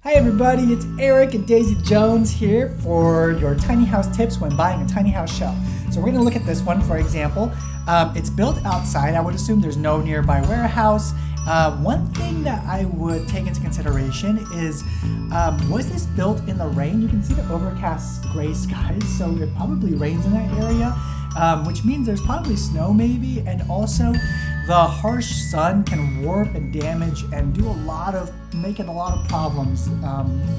Hi everybody, it's Eric and Daisy Jones here for your tiny house tips when buying a tiny house shell. So we're going to look at this one for example. It's built outside. I would assume there's no nearby warehouse. One thing that I would take into consideration is, was this built in the rain? You can see the overcast gray skies, so it probably rains in that area, which means there's probably snow maybe, and also the harsh sun can warp and damage and make a lot of problems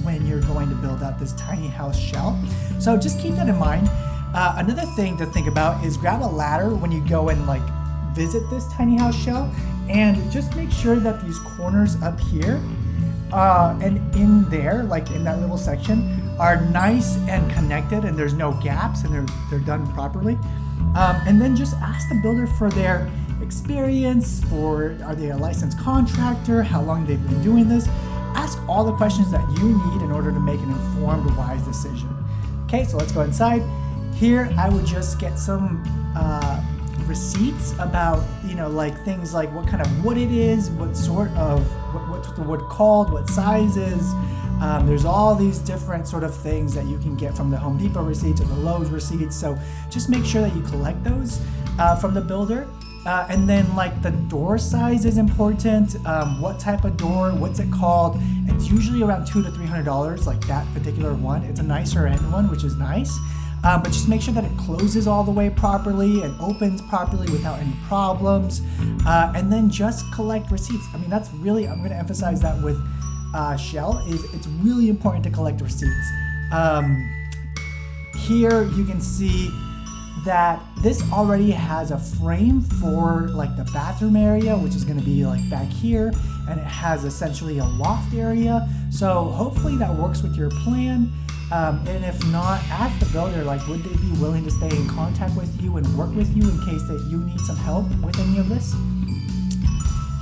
when you're going to build out this tiny house shell. So just keep that in mind. Another thing to think about is grab a ladder when you go and visit this tiny house shell, and just make sure that these corners up here and in there, in that little section, are nice and connected and there's no gaps and they're done properly. And then just ask the builder for their experience, are they a licensed contractor, how long they've been doing this. Ask all the questions that you need in order to make an informed, wise decision. Okay, so let's go inside. Here, I would just get some receipts about, things like what kind of wood it is, what's the wood called, what sizes. There's all these different sort of things that you can get from the Home Depot receipts or the Lowe's receipts. So just make sure that you collect those from the builder. And then the door size is important. What type of door, what's it called? It's usually around $200 to $300, like that particular one. It's a nicer end one, which is nice. But just make sure that it closes all the way properly and opens properly without any problems. And then just collect receipts. I mean, that's really, I'm gonna emphasize that with shell, it's really important to collect receipts. Here you can see that this already has a frame for the bathroom area, which is going to be back here, and it has essentially a loft area. So hopefully that works with your plan. And if not, ask the builder, would they be willing to stay in contact with you and work with you in case that you need some help with any of this.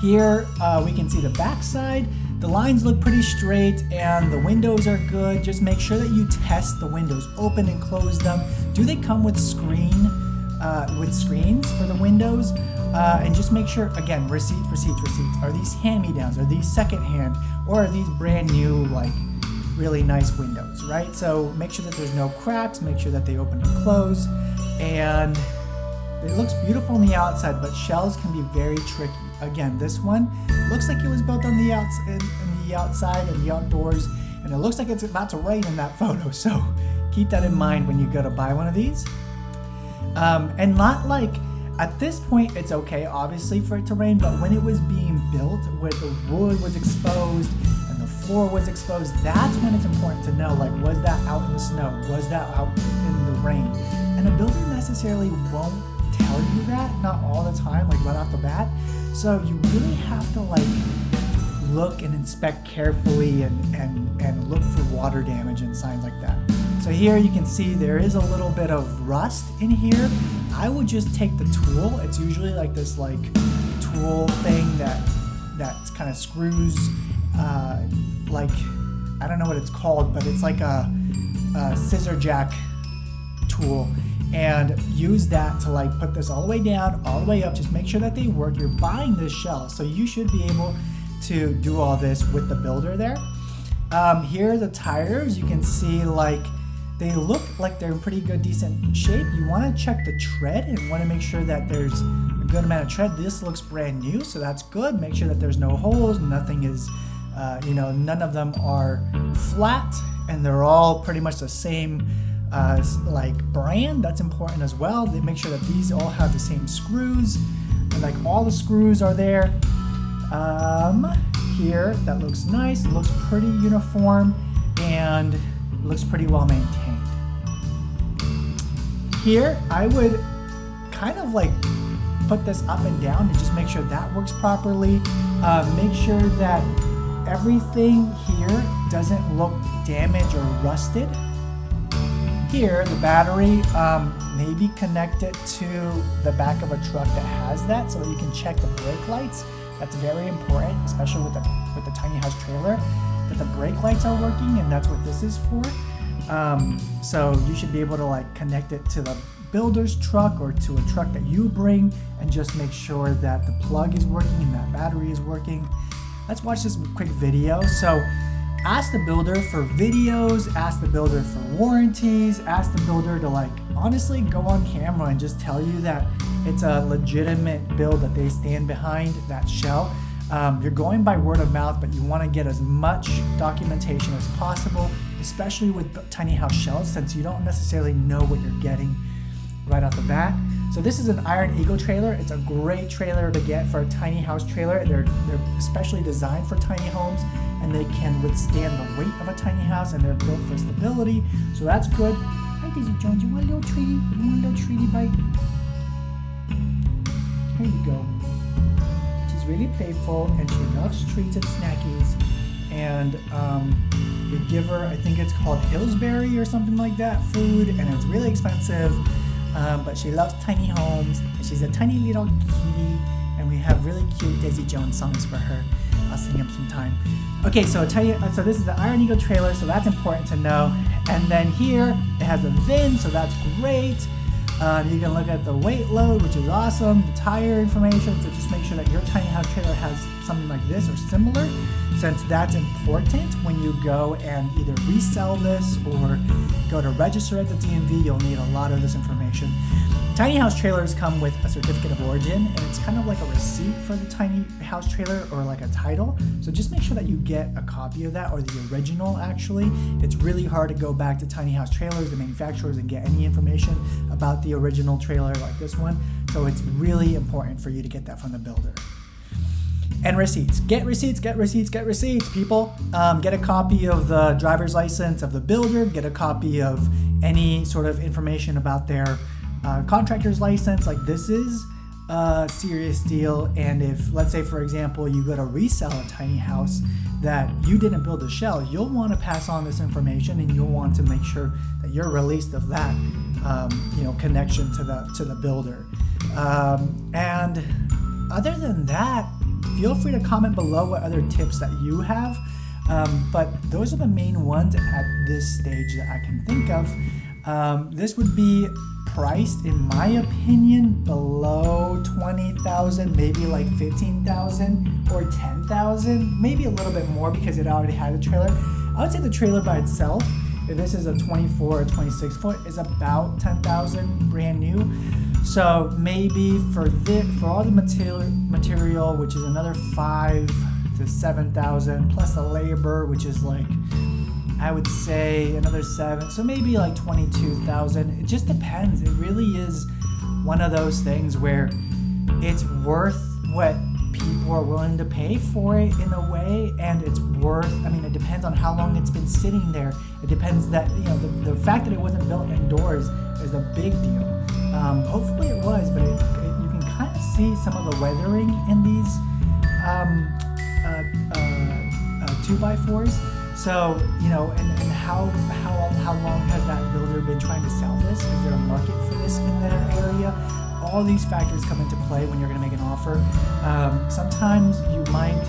Here we can see the back side. The lines look pretty straight and the windows are good. Just make sure that you test the windows, open and close them. Do they come with screens for the windows? And just make sure, again, receipts. Are these hand-me-downs? Are these secondhand? Or are these brand new, really nice windows, right? So make sure that there's no cracks, make sure that they open and close. And it looks beautiful on the outside, but shells can be very tricky. Again, this one looks like it was built on the outside and the outdoors, and it looks like it's about to rain in that photo. So keep that in mind when you go to buy one of these. And not at this point, it's okay, obviously, for it to rain, but when it was being built, where the wood was exposed and the floor was exposed, that's when it's important to know, was that out in the snow? Was that out in the rain? And a builder necessarily won't tell you that, not all the time, right off the bat. So you really have to look and inspect carefully and look for water damage and signs like that. So here you can see there is a little bit of rust in here. I would just take the tool. It's usually this tool thing that kind of screws, I don't know what it's called, but it's a scissor jack tool. And use that to put this all the way down, all the way up. Just make sure that they work. You're buying this shell, so you should be able to do all this with the builder there. Here are the tires. You can see they look like they're in pretty good, decent shape. You want to check the tread and want to make sure that there's a good amount of tread. This looks brand new, so that's good. Make sure that there's no holes. Nothing is, none of them are flat, and they're all pretty much the same brand. That's important as well. They make sure that these all have the same screws, and all the screws are there. Here, that looks nice. It looks pretty uniform and looks pretty well maintained. Here, I would kind of put this up and down and just make sure that works properly. Make sure that everything here doesn't look damaged or rusted. Here, the battery, maybe connect it to the back of a truck that has that so that you can check the brake lights. That's very important, especially with the tiny house trailer, that the brake lights are working, and that's what this is for. So you should be able to connect it to the builder's truck or to a truck that you bring, and just make sure that the plug is working and that battery is working. Let's watch this quick video. So ask the builder for videos, ask the builder for warranties, ask the builder to like honestly go on camera and just tell you that it's a legitimate build, that they stand behind that shell. You're going by word of mouth, but you want to get as much documentation as possible, especially with tiny house shells, since you don't necessarily know what you're getting right off the bat. So this is an Iron Eagle trailer. It's a great trailer to get for a tiny house trailer. They're especially designed for tiny homes, and they can withstand the weight of a tiny house, and they're built for stability. So that's good. Hi Daisy Jones, you want a little treaty? You want a little treaty bite? Here you go. She's really playful, and she loves treats and snackies. And we give her, I think it's called Hillsbury or something like that, food, and it's really expensive. But she loves tiny homes, and she's a tiny little kitty, and we have really cute Daisy Jones songs for her. I'll sing them sometime. Okay, so so this is the Iron Eagle trailer, so that's important to know. And then here it has a VIN, so that's great. You can look at the weight load, which is awesome, the tire information, so just make sure that your tiny house trailer has something like this or similar, since that's important when you go and either resell this or go to register at the DMV. You'll need a lot of this information. Tiny house trailers come with a certificate of origin, and it's kind of like a receipt for the tiny house trailer, or like a title. So just make sure that you get a copy of that, or the original actually. It's really hard to go back to tiny house trailers, the manufacturers, and get any information about the original trailer like this one. So it's really important for you to get that from the builder. And receipts. Get receipts, get receipts, get receipts, people. Get a copy of the driver's license of the builder, get a copy of any sort of information about their contractor's license. Like, this is a serious deal. And if, let's say for example, you go to resell a tiny house that you didn't build a shell, you'll want to pass on this information, and you'll want to make sure that you're released of that connection to the builder. And other than that, feel free to comment below what other tips that you have. But those are the main ones at this stage that I can think of. This would be priced, in my opinion, below $20,000, maybe like $15,000 or $10,000, maybe a little bit more because it already had a trailer. I would say the trailer by itself, if this is a 24 or 26 foot, is about $10,000 brand new. So maybe for all the material, which is another $5,000 to $7,000, plus the labor, which is like, I would say another $7,000, so maybe like $22,000. It just depends. It really is one of those things where it's worth what people are willing to pay for it in a way, and it's worth, it depends on how long it's been sitting there. It depends that, the fact that it wasn't built indoors is a big deal. Hopefully it was, but you can kind of see some of the weathering in these 2x4s. So, and how long has that builder been trying to sell this? Is there a market for this in their area? All these factors come into play when you're going to make an offer. Sometimes you might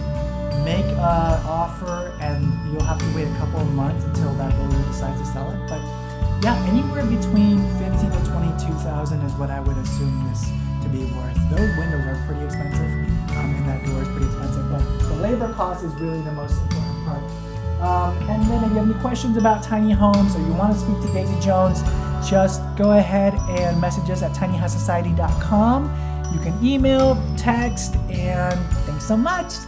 make an offer and you'll have to wait a couple of months until that builder decides to sell it. But yeah, anywhere between $15,000 to $22,000 is what I would assume this to be worth. Those windows are pretty expensive, and that door is pretty expensive. But the labor cost is really the most important part. And then if you have any questions about tiny homes, or you want to speak to Daisy Jones, just go ahead and message us at tinyhousesociety.com. You can email, text, and thanks so much.